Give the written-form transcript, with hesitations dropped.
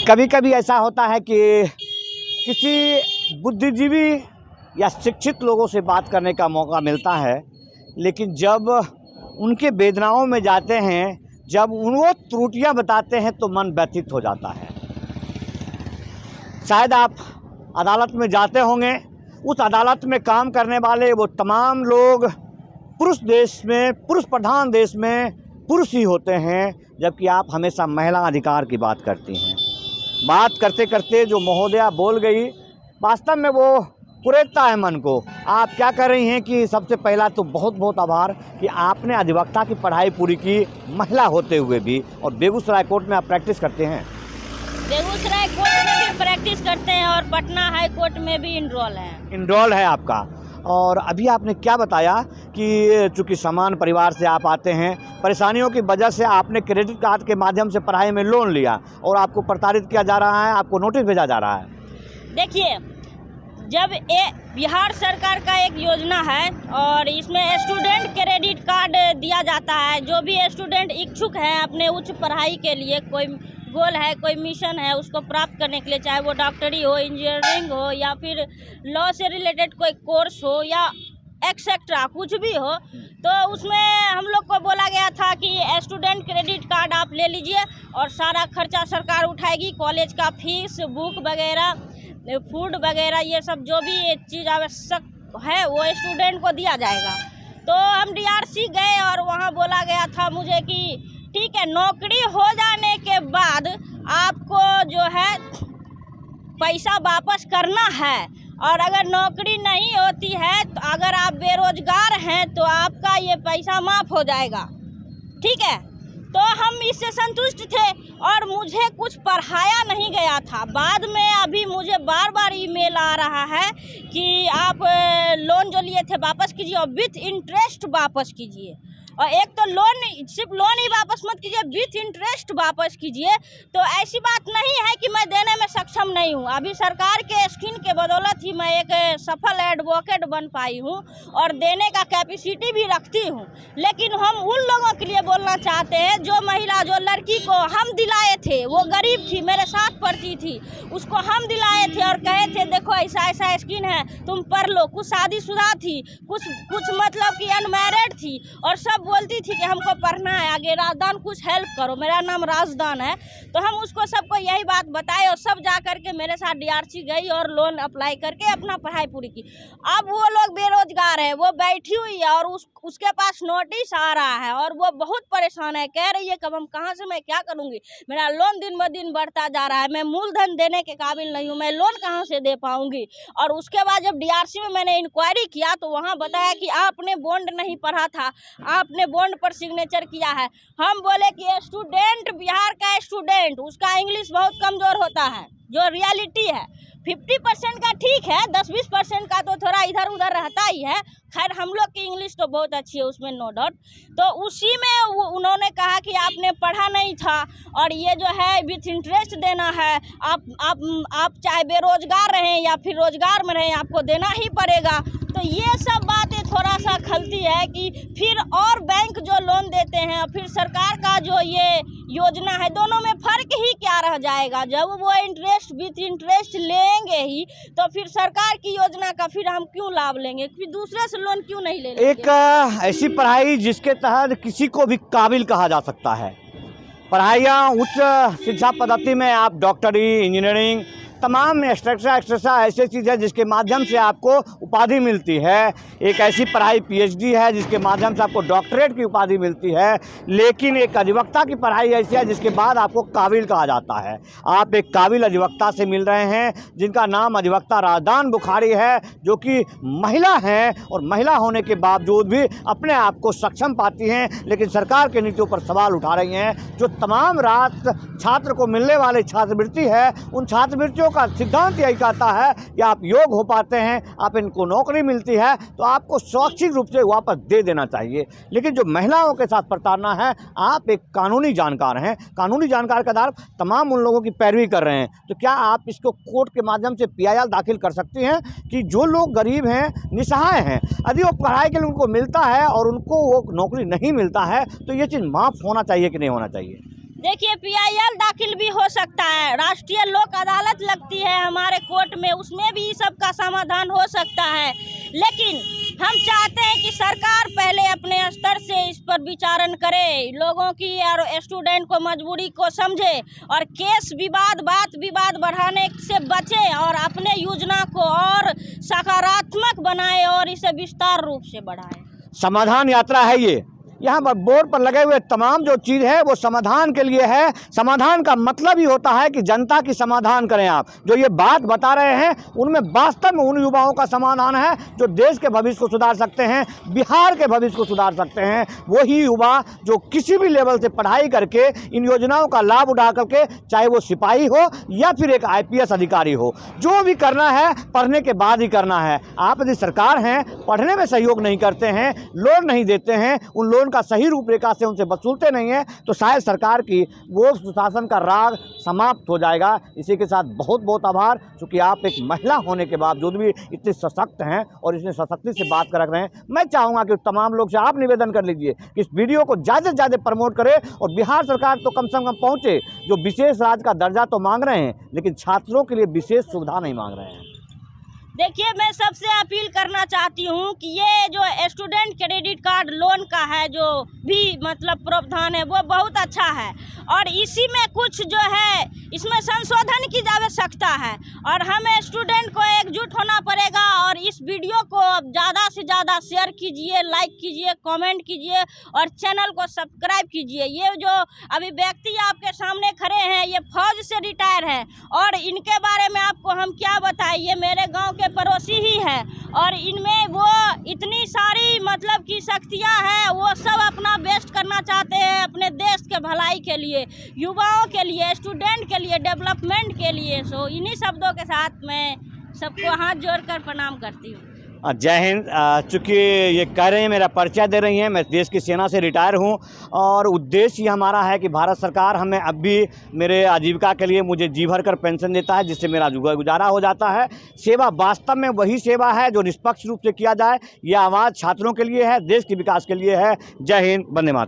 कभी कभी ऐसा होता है कि किसी बुद्धिजीवी या शिक्षित लोगों से बात करने का मौका मिलता है, लेकिन जब उनके वेदनाओं में जाते हैं, जब वो त्रुटियां बताते हैं तो मन व्यथित हो जाता है। शायद आप अदालत में जाते होंगे, उस अदालत में काम करने वाले वो तमाम लोग पुरुष प्रधान देश में पुरुष ही होते हैं, जबकि आप हमेशा महिला अधिकार की बात करती हैं। बात करते करते जो महोदया बोल गई, वास्तव में वो कुरेदता है मन को। आप क्या कर रही हैं कि सबसे पहला तो बहुत बहुत आभार कि आपने अधिवक्ता की पढ़ाई पूरी की, महिला होते हुए भी, और बेगूसराय कोर्ट में आप प्रैक्टिस करते हैं। बेगूसराय कोर्ट में भी प्रैक्टिस करते हैं और पटना हाई कोर्ट में भी इनरोल है आपका। और अभी आपने क्या बताया कि चूँकि समान परिवार से आप आते हैं, परेशानियों की वजह से आपने क्रेडिट कार्ड के माध्यम से पढ़ाई में लोन लिया और आपको प्रताड़ित किया जा रहा है, आपको नोटिस भेजा जा रहा है। देखिए, जब बिहार सरकार का एक योजना है और इसमें स्टूडेंट क्रेडिट कार्ड दिया जाता है। जो भी स्टूडेंट इच्छुक है अपने उच्च पढ़ाई के लिए, कोई गोल है, कोई मिशन है उसको प्राप्त करने के लिए, चाहे वो डॉक्टरी हो, इंजीनियरिंग हो या फिर लॉ से रिलेटेड कोई कोर्स हो या एक्सेट्रा कुछ भी हो, तो उसमें हम लोग को बोला गया था कि स्टूडेंट क्रेडिट कार्ड आप ले लीजिए और सारा खर्चा सरकार उठाएगी। कॉलेज का फीस, बुक वगैरह, फूड वगैरह, ये सब जो भी चीज़ आवश्यक है वो स्टूडेंट को दिया जाएगा। तो हम DRC गए और वहाँ बोला गया था मुझे कि ठीक है, नौकरी हो जाने के बाद आपको जो है पैसा वापस करना है, और अगर नौकरी नहीं होती है तो अगर आप बेरोजगार हैं तो आपका ये पैसा माफ़ हो जाएगा। ठीक है, तो हम इससे संतुष्ट थे और मुझे कुछ पढ़ाया नहीं गया था। बाद में अभी मुझे बार बार ईमेल आ रहा है कि आप लोन जो लिए थे वापस कीजिए और विथ इंटरेस्ट वापस कीजिए। और एक तो सिर्फ लोन ही वापस मत कीजिए, विथ इंटरेस्ट वापस कीजिए। तो ऐसी बात नहीं है कि मैं देने में सक्षम नहीं हूँ। अभी सरकार के स्कीम के बदौलत ही मैं एक सफल एडवोकेट बन पाई हूँ और देने का कैपेसिटी भी रखती हूँ। लेकिन हम उन लोगों के लिए बोलना चाहते हैं, जो महिला, जो लड़की को हम दिलाए थे, वो गरीब थी, मेरे साथ पढ़ती थी, उसको हम दिलाए थे और कहे थे देखो ऐसा ऐसा स्कीम है, तुम पढ़ लो। कुछ शादीशुदा थी, कुछ मतलब कि अनमैरिड थी, और सब बोलती थी कि हमको पढ़ना है, आगे राजदान कुछ हेल्प करो। मेरा नाम राजदान है। तो हम उसको सबको यही बात बताए और सब जा करके मेरे साथ DRC गई और लोन अप्लाई करके अपना पढ़ाई पूरी की। अब वो लोग बेरोजगार है, वो बैठी हुई है और उसके पास नोटिस आ रहा है और वो बहुत परेशान है। कह रही है कब हम कहाँ से, मैं क्या करूँगी, मेरा लोन दिन ब दिन बढ़ता जा रहा है, मैं मूलधन देने के काबिल नहीं हूँ, मैं लोन कहाँ से दे पाऊँगी। और उसके बाद जब DRC में मैंने इंक्वायरी किया तो वहाँ बताया कि आपने बॉन्ड नहीं पढ़ा था, आपने बॉन्ड पर सिग्नेचर किया है। हम बोले कि स्टूडेंट, बिहार का स्टूडेंट, उसका इंग्लिश बहुत कमज़ोर होता है, जो रियलिटी है। 50% का ठीक है, 10-20% का तो थोड़ा इधर उधर रहता ही है। खैर, हम लोग की इंग्लिश तो बहुत अच्छी है, उसमें नो डाउट। तो उसी में उन्होंने कहा कि आपने पढ़ा नहीं था और ये जो है विथ इंटरेस्ट देना है, आप चाहे बेरोजगार रहें या फिर रोजगार में रहें, आपको देना ही पड़ेगा। तो ये सब बातें थोड़ा सा खलती है कि फिर और बैंक जो लोन देते हैं और फिर सरकार का जो ये योजना है, दोनों में फ़र्क ही क्या रह जाएगा। जब वो इंटरेस्ट विथ इंटरेस्ट लेंगे ही तो फिर सरकार की योजना का फिर हम क्यों लाभ लेंगे, फिर दूसरे से लोन क्यों नहीं ले लेंगे। एक ऐसी पढ़ाई जिसके तहत किसी को भी काबिल कहा जा सकता है। पढ़ाइयाँ उच्च शिक्षा पद्धति में आप डॉक्टरी, इंजीनियरिंग, तमाम एक्स्ट्रा ऐसी चीज़ है जिसके माध्यम से आपको उपाधि मिलती है। एक ऐसी पढ़ाई PhD है जिसके माध्यम से आपको डॉक्टरेट की उपाधि मिलती है। लेकिन एक अधिवक्ता की पढ़ाई ऐसी है जिसके बाद आपको काबिल कहा जाता है। आप एक काबिल अधिवक्ता से मिल रहे हैं जिनका नाम अधिवक्ता राजदान बुखारी है, जो कि महिला हैं और महिला होने के बावजूद भी अपने आप को सक्षम पाती हैं, लेकिन सरकार के नीतियों पर सवाल उठा रही हैं। जो तमाम छात्र को मिलने वाली छात्रवृत्ति है, उन छात्रवृत्तियों का सिद्धांत यही कहता है कि आप योग्य हो पाते हैं, आप इनको नौकरी मिलती है तो आपको स्वैच्छिक रूप से वापस दे देना चाहिए। लेकिन जो महिलाओं के साथ प्रताड़ना है, आप एक कानूनी जानकार हैं, कानूनी जानकार के आधार तमाम उन लोगों की पैरवी कर रहे हैं, तो क्या आप इसको कोर्ट के माध्यम से PIL दाखिल कर सकती हैं कि जो लोग गरीब हैं, निसहाय हैं, यदि वो पढ़ाई के लिए उनको मिलता है और उनको वो नौकरी नहीं मिलता है तो ये चीज़ माफ़ होना चाहिए कि नहीं होना चाहिए? देखिए PIL दाखिल भी हो सकता है, राष्ट्रीय लोक अदालत लगती है हमारे कोर्ट में, उसमें भी सब का समाधान हो सकता है। लेकिन हम चाहते हैं कि सरकार पहले अपने स्तर से इस पर विचारण करे, लोगों की और स्टूडेंट को मजबूरी को समझे और केस विवाद बात विवाद बढ़ाने से बचे और अपने योजना को और सकारात्मक बनाए और इसे विस्तार रूप से बढ़ाए। समाधान यात्रा है ये, यहाँ पर बोर्ड पर लगे हुए तमाम जो चीज़ है वो समाधान के लिए है। समाधान का मतलब ही होता है कि जनता की समाधान करें। आप जो ये बात बता रहे हैं उनमें वास्तव में उन युवाओं का समाधान है जो देश के भविष्य को सुधार सकते हैं, बिहार के भविष्य को सुधार सकते हैं। वही युवा जो किसी भी लेवल से पढ़ाई करके इन योजनाओं का लाभ उठा करके, चाहे वो सिपाही हो या फिर एक IPS अधिकारी हो, जो भी करना है पढ़ने के बाद ही करना है। आप यदि सरकार हैं, पढ़ने में सहयोग नहीं करते हैं, लोन नहीं देते हैं, उन लोन का सही रूपरेखा से उनसे वसूलते नहीं है, तो शायद सरकार की वो सुशासन का राग समाप्त हो जाएगा। इसी के साथ बहुत बहुत आभार, क्योंकि आप एक महिला होने के बावजूद भी इतने सशक्त हैं और इतने सशक्ति से बात कर रहे हैं। मैं चाहूँगा कि तमाम लोग से आप निवेदन कर लीजिए कि इस वीडियो को ज़्यादा से ज़्यादा प्रमोट करें और बिहार सरकार तो कम से कम पहुँचे। जो विशेष राज्य का दर्जा तो मांग रहे हैं, लेकिन छात्रों के लिए विशेष सुविधा नहीं मांग रहे हैं। देखिए, मैं सबसे अपील करना चाहती हूँ कि ये जो स्टूडेंट क्रेडिट कार्ड लोन का है जो भी मतलब प्रावधान है वो बहुत अच्छा है और इसी में कुछ जो है इसमें संशोधन की आवश्यकता है और हमें स्टूडेंट को एकजुट होना पड़ेगा। और इस वीडियो को ज़्यादा से ज़्यादा शेयर कीजिए, लाइक कीजिए, कमेंट कीजिए और चैनल को सब्सक्राइब कीजिए। ये जो अभी व्यक्ति आपके सामने खड़े हैं ये फौज से रिटायर हैं और इनके बारे में आपको हम क्या बताएं, ये मेरे गाँव के पड़ोसी ही है और इनमें वो इतनी सारी मतलब की शक्तियाँ हैं, वो सब अपना बेस्ट करना चाहते हैं अपने देश के भलाई के लिए, युवाओं के लिए, स्टूडेंट के लिए, डेवलपमेंट के लिए। सो इन्हीं शब्दों के साथ मैं सबको हाथ जोड़कर प्रणाम करती हूँ। जय हिंद। चूँकि ये कह रही हैं, मेरा परिचय दे रही हैं, मैं देश की सेना से रिटायर हूँ और उद्देश्य ये हमारा है कि भारत सरकार हमें अब भी मेरे आजीविका के लिए मुझे जी भर कर पेंशन देता है, जिससे मेरा गुजारा हो जाता है। सेवा वास्तव में वही सेवा है जो निष्पक्ष रूप से किया जाए। ये आवाज़ छात्रों के लिए है, देश के विकास के लिए है। जय हिंद, वंदे मातरम।